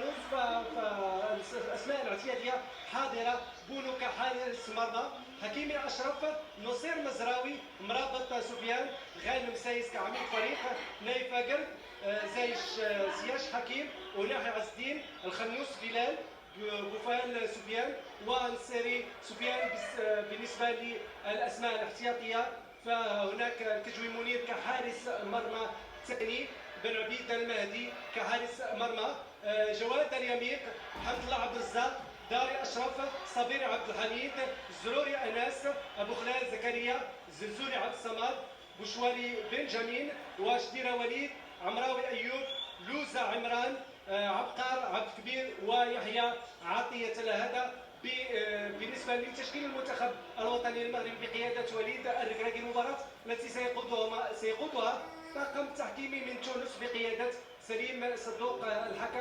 الفانوس فالاسماء الاعتياديه حاضره. بونو كحارس مرمى، حكيمي اشرف، نصير مزراوي، مرابط سفيان، غانم سايس كعميد فريق، نايف قرد، زايش زياش حكيم، وناحي عز الدين، الخنوس بلال، بوفال سفيان، وانصاري سفيان. بالنسبه للاسماء الاحتياطيه فهناك الكجوي منير كحارس مرمى ثاني، بن عبيد المهدي كحارس مرمى، جواد اليميق، حمد الله عبد الرزاق، داري اشرف، صبيري عبد الحميد، زروري انس، ابو خلال زكريا، زلزولي عبد الصمد، بوشواري بنجامين، وشديره وليد، عمراوي ايوب، لوزة عمران، عبقار عبد الكبير، ويحيى عطية. هذا بالنسبة لتشكيل المنتخب الوطني المغربي بقيادة وليد الركراكي. المباراة التي سيقودها طاقم تحكيمي من تونس بقيادة سليم صدوق الحكم.